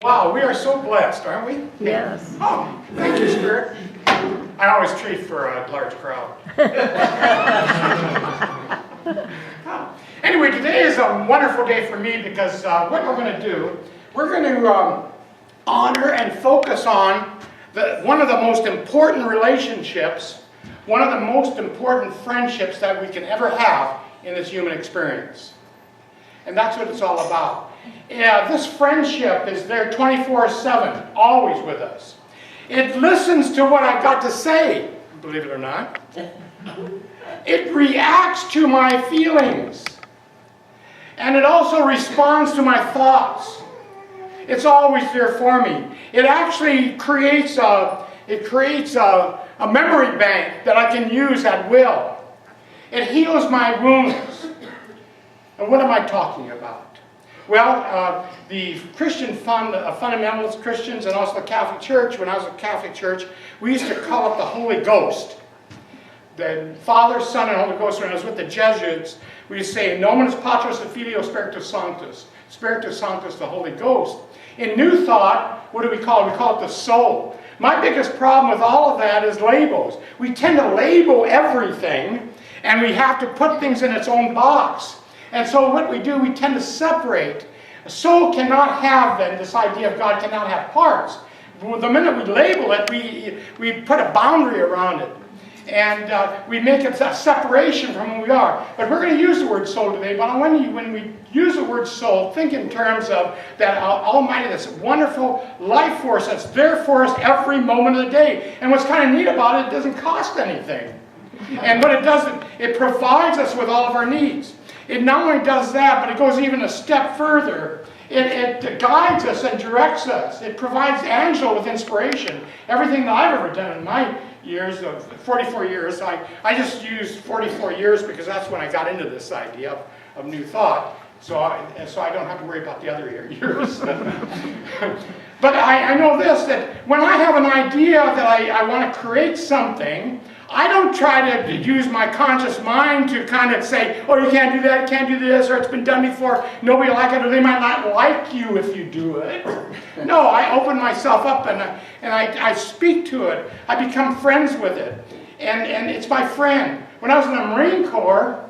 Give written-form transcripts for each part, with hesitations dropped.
Wow, we are so blessed, aren't we? Yes. Oh, thank you, Spirit. I always treat for a large crowd. Anyway, today is a wonderful day for me because what we're going to do, we're going to honor and focus on one of the most important relationships, one of the most important friendships that we can ever have in this human experience. And that's what it's all about. Yeah, this friendship is there 24/7, always with us. It listens to what I've got to say, believe it or not. It reacts to my feelings. And it also responds to my thoughts. It's always there for me. It actually creates a memory bank that I can use at will. It heals my wounds. And what am I talking about? Well, the Christian fundamentalist Christians and also the Catholic Church, when I was at the Catholic Church, we used to call it the Holy Ghost. The Father, Son, and Holy Ghost. When I was with the Jesuits, we used to say, Nominus Patris et Filio Spiritus Sanctus. Spiritus Sanctus, the Holy Ghost. In New Thought, what do we call it? We call it the soul. My biggest problem with all of that is labels. We tend to label everything, and we have to put things in its own box. And so what we do, we tend to separate. A soul cannot have, then, this idea of God cannot have parts. The minute we label it, we put a boundary around it. And we make it a separation from who we are. But we're going to use the word soul today. But when we use the word soul, think in terms of that Almighty, this wonderful life force that's there for us every moment of the day. And what's kind of neat about it, it doesn't cost anything. And what it does, it provides us with all of our needs. It not only does that, but it goes even a step further. It guides us and directs us. It provides Angelo with inspiration. Everything that I've ever done in my years of 44 years, I just used 44 years because that's when I got into this idea of New Thought. So I don't have to worry about the other years. But I know this, that when I have an idea that I want to create something, I don't try to use my conscious mind to kind of say, oh, you can't do that, you can't do this, or it's been done before, nobody will like it, or they might not like you if you do it. No, I open myself up and I speak to it. I become friends with it. And it's my friend. When I was in the Marine Corps,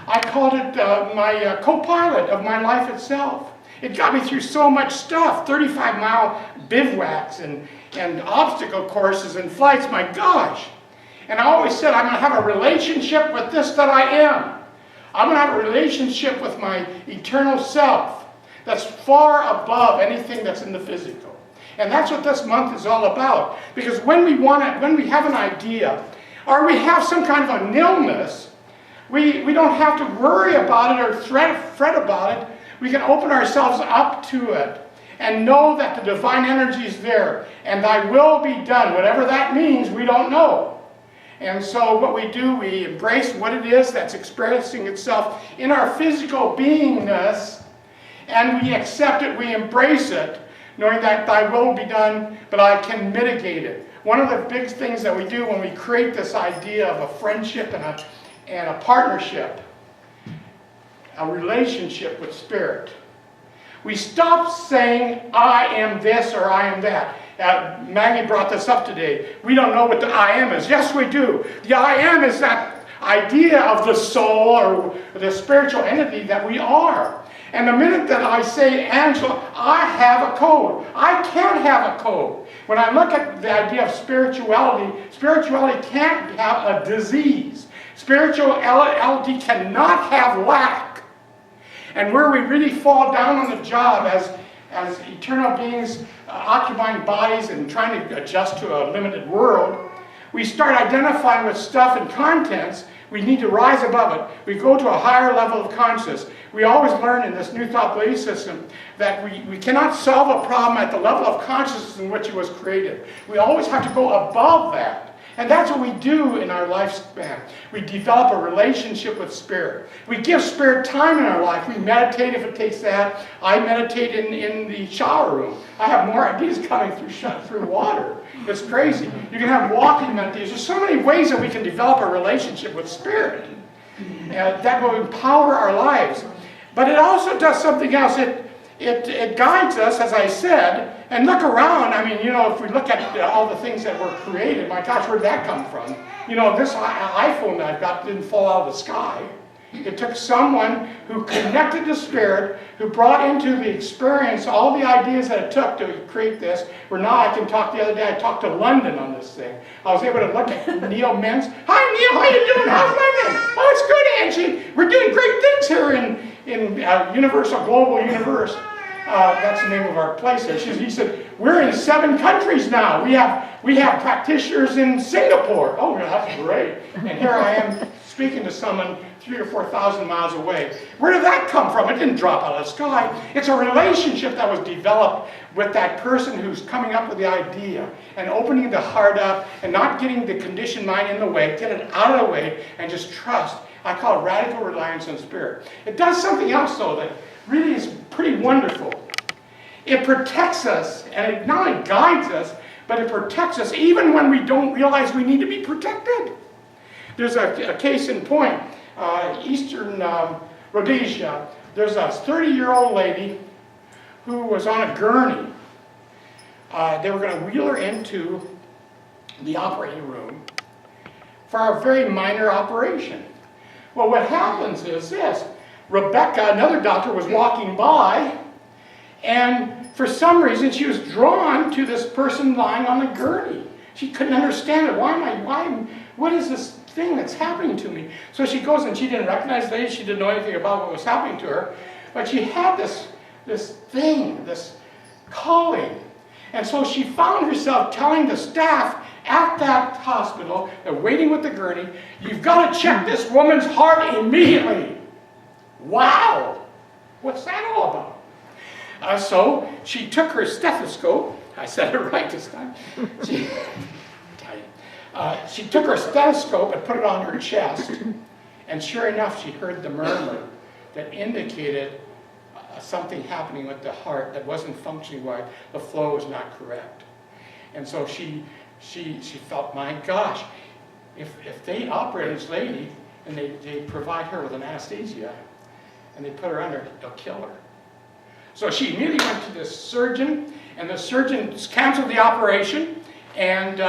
I called it my co-pilot of my life itself. It got me through so much stuff, 35-mile bivouacs and obstacle courses and flights, my gosh. And I always said, I'm going to have a relationship with this that I am. I'm going to have a relationship with my eternal self that's far above anything that's in the physical. And that's what this month is all about. Because when we have an idea, or we have some kind of an illness, we don't have to worry about it or fret about it. We can open ourselves up to it and know that the divine energy is there. And thy will be done. Whatever that means, we don't know. And so what we do, we embrace what it is that's expressing itself in our physical beingness, and we accept it, we embrace it, knowing that thy will be done, but I can mitigate it. One of the big things that we do when we create this idea of a friendship and a partnership, a relationship with Spirit, we stop saying, I am this or I am that. Maggie brought this up today. We don't know what the I am is. Yes, we do. The I am is that idea of the soul or the spiritual entity that we are. And the minute that I say, Angelo, I have a code. I can't have a code. When I look at the idea of spirituality, spirituality can't have a disease. Spirituality cannot have lack. And where we really fall down on the job as eternal beings occupying bodies and trying to adjust to a limited world, we start identifying with stuff and contents. We need to rise above it. We go to a higher level of consciousness. We always learn in this New Thought belief system that we cannot solve a problem at the level of consciousness in which it was created. We always have to go above that. And that's what we do in our lifespan. We develop a relationship with Spirit. We give Spirit time in our life. We meditate if it takes that. I meditate in the shower room. I have more ideas coming through water. It's crazy. You can have walking meditations. There's so many ways that we can develop a relationship with Spirit that will empower our lives. But it also does something else. it guides us, as I said, and look around. I mean, you know, if we look at all the things that were created, my gosh, where did that come from? You know, this iPhone that I've got didn't fall out of the sky. It took someone who connected to Spirit, who brought into the experience all the ideas that it took to create this, where now I can talk. The other day I talked to London on this thing. I was able to look at Neil Mintz. Hi Neil, how you doing? How's London? Oh, it's good, Angie. We're doing great things here in Universal Global Universe. That's the name of our place there. He said, we're in 7 countries now. We have practitioners in Singapore. Oh, that's great. And here I am speaking to someone 3,000 or 4,000 miles away. Where did that come from? It didn't drop out of the sky. It's a relationship that was developed with that person who's coming up with the idea and opening the heart up and not getting the conditioned mind in the way, get it out of the way, and just trust. I call it radical reliance on Spirit. It does something else, though, that really is pretty wonderful. It protects us, and it not only guides us, but it protects us even when we don't realize we need to be protected. There's a case in point. Eastern Rhodesia, there's a 30-year-old lady who was on a gurney. They were going to wheel her into the operating room for a very minor operation. Well, what happens is this. Rebecca, another doctor, was walking by, and for some reason she was drawn to this person lying on the gurney. She couldn't understand it. What is this thing that's happening to me? So she goes, and she didn't recognize the lady. She didn't know anything about what was happening to her. But she had this thing, this calling. And so she found herself telling the staff at that hospital, they're waiting with the gurney, you've got to check this woman's heart immediately. Wow! What's that all about? So she took her stethoscope. I said it right this time. She took her stethoscope and put it on her chest, and sure enough, she heard the murmur that indicated something happening with the heart that wasn't functioning right. The flow was not correct. And so she felt, my gosh, if they operate on this lady and they provide her with an anesthesia and they put her under, they'll kill her. So she immediately went to the surgeon, and the surgeon canceled the operation. And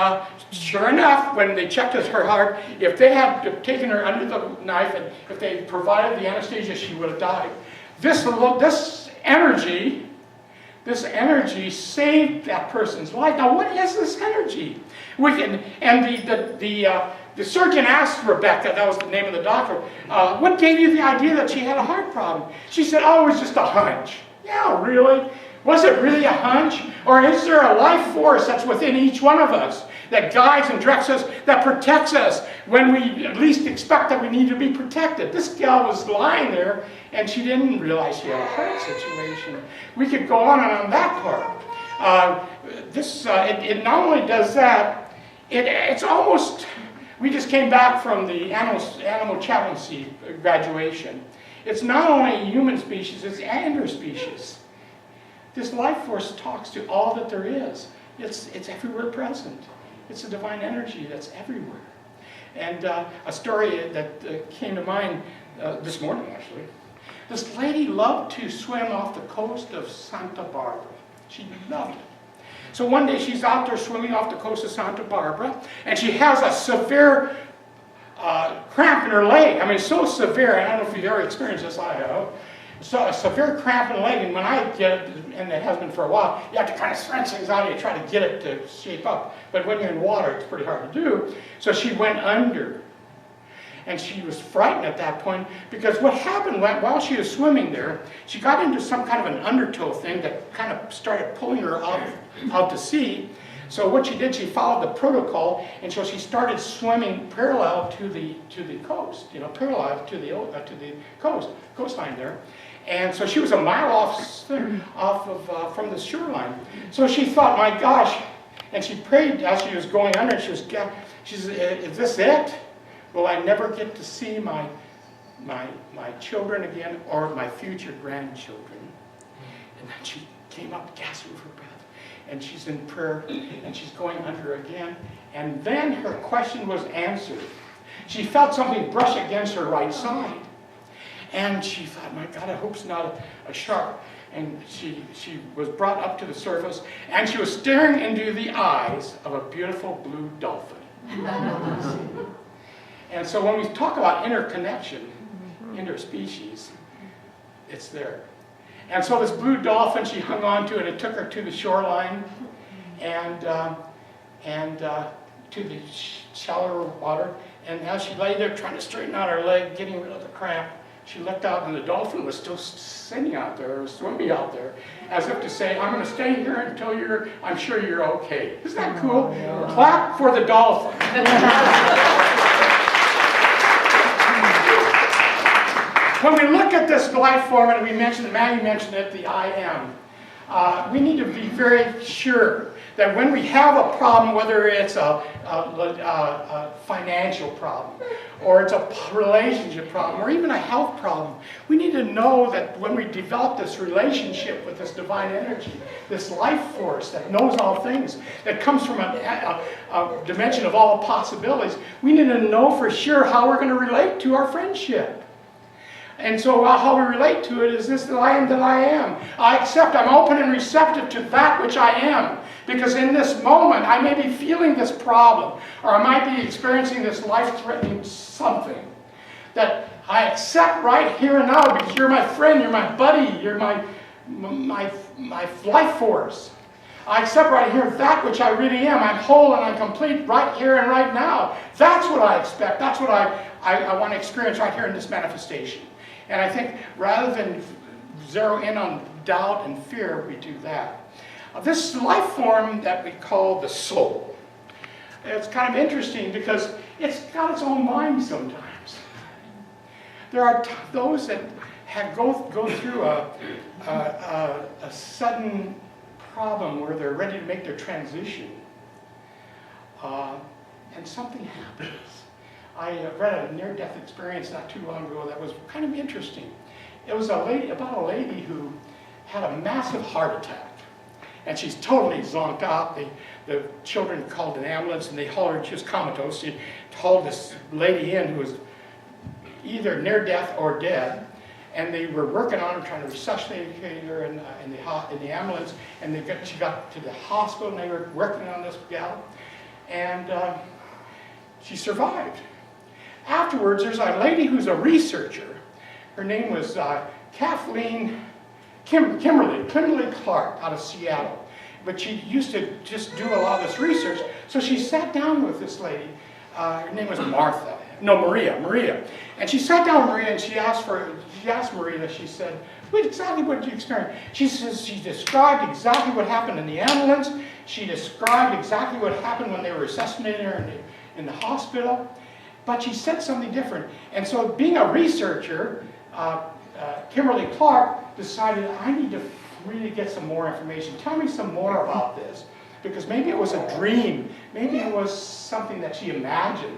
sure enough, when they checked her heart, if they had taken her under the knife and if they provided the anesthesia, she would have died. This energy saved that person's life. Now, what is this energy? The surgeon asked Rebecca, that was the name of the doctor, what gave you the idea that she had a heart problem? She said, oh, it was just a hunch. Yeah, really? Was it really a hunch? Or is there a life force that's within each one of us that guides and directs us, that protects us when we at least expect that we need to be protected? This gal was lying there, and she didn't realize she had a heart situation. We could go on and on that part. It not only does that, it's almost, we just came back from the animal chaplaincy graduation. It's not only a human species, it's interspecies. This life force talks to all that there is. It's everywhere present. It's a divine energy that's everywhere. And a story that came to mind this morning, actually. This lady loved to swim off the coast of Santa Barbara. She loved it. So one day she's out there swimming off the coast of Santa Barbara, and she has a severe cramp in her leg. I mean, so severe, I don't know if you've ever experienced this, I have. So a severe cramp in the leg, and when I get it, and it has been for a while, you have to kind of stretch things out and you try to get it to shape up. But when you're in water, it's pretty hard to do. So she went under. And she was frightened at that point, because what happened while she was swimming there, she got into some kind of an undertow thing that kind of started pulling her out to sea. So what she did, she followed the protocol, and so she started swimming parallel to the coast, parallel to the coastline there. And so she was a mile from the shoreline. So she thought, my gosh, and she prayed as she was going under, and she said, is this it? Will I never get to see my children again, or my future grandchildren? And then she came up gasping for breath. And she's in prayer, and she's going under again. And then her question was answered. She felt something brush against her right side. And she thought, my God, I hope it's not a shark. and she was brought up to the surface, and she was staring into the eyes of a beautiful blue dolphin. And so when we talk about interconnection, interspecies, it's there. And so this blue dolphin she hung on to, and it took her to the shoreline and to the shallower water. And as she lay there trying to straighten out her leg, getting rid of the cramp, she looked out, and the dolphin was still sitting out there, or swimming out there, as if to say, I'm going to stay here until I'm sure you're okay. Isn't that cool? Clap for the dolphin. When we look at this life form, and Maggie mentioned it, the I am, we need to be very sure that when we have a problem, whether it's a financial problem, or it's a relationship problem, or even a health problem, we need to know that when we develop this relationship with this divine energy, this life force that knows all things, that comes from a dimension of all possibilities, we need to know for sure how we're going to relate to our friendship. And so how we relate to it is this, that I am that I am. I accept, I'm open and receptive to that which I am. Because in this moment, I may be feeling this problem, or I might be experiencing this life-threatening something that I accept right here and now, because you're my friend, you're my buddy, you're my life force. I accept right here that which I really am. I'm whole and I'm complete right here and right now. That's what I expect. That's what I want to experience right here in this manifestation. And I think rather than zero in on doubt and fear, we do that. This life form that we call the soul, it's kind of interesting because it's got its own mind sometimes. There are those that go through a sudden problem where they're ready to make their transition, and something happens. I read a near-death experience not too long ago that was kind of interesting. It was about a lady who had a massive heart attack. And she's totally zonked out. The children called an ambulance, and they hollered she was comatose. She hauled this lady in who was either near death or dead. And they were working on her, trying to resuscitate her in the ambulance. And she got to the hospital, and they were working on this gal. And she survived. Afterwards, there's a lady who's a researcher. Her name was Kimberly Clark out of Seattle. But she used to just do a lot of this research. So she sat down with this lady. Her name was Maria. And she sat down with Maria, and she asked Maria, she said, exactly what did you experience? She says she described exactly what happened in the ambulance. She described exactly what happened when they were resuscitating her in the hospital. But she said something different. And so being a researcher, Kimberly Clark decided, I need to really get some more information. Tell me some more about this. Because maybe it was a dream. Maybe it was something that she imagined.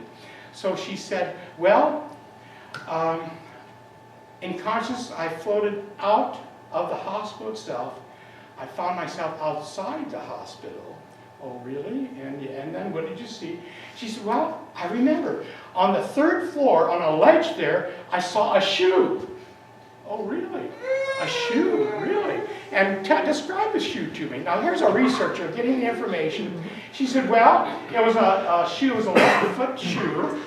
So she said, well, in consciousness, I floated out of the hospital itself. I found myself outside the hospital. Oh, really? And then what did you see? She said, well, I remember. On the third floor, on a ledge there, I saw a shoe. Oh, really? A shoe, really? And describe the shoe to me. Now, here's a researcher getting the information. She said, well, it was a shoe, it was a 11-foot shoe.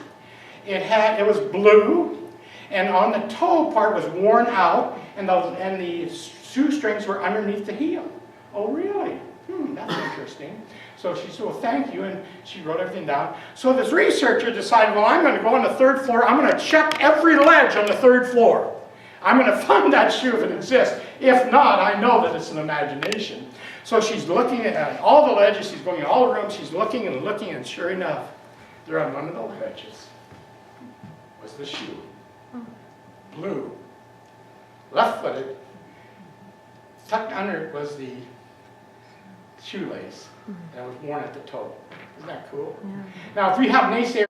It was blue, and on the toe part was worn out, and the shoestrings were underneath the heel. Oh, really? That's interesting. So she said, well, thank you, and she wrote everything down. So this researcher decided, well, I'm going to go on the third floor. I'm going to check every ledge on the third floor. I'm going to find that shoe if it exists. If not, I know that it's an imagination. So she's looking at all the ledges. She's going in all the rooms. She's looking, and sure enough, there on one of those ledges was the shoe. Blue. Left-footed. Tucked under it was the shoelace that was worn at the toe. Isn't that cool? Yeah. Now, if we have naysayers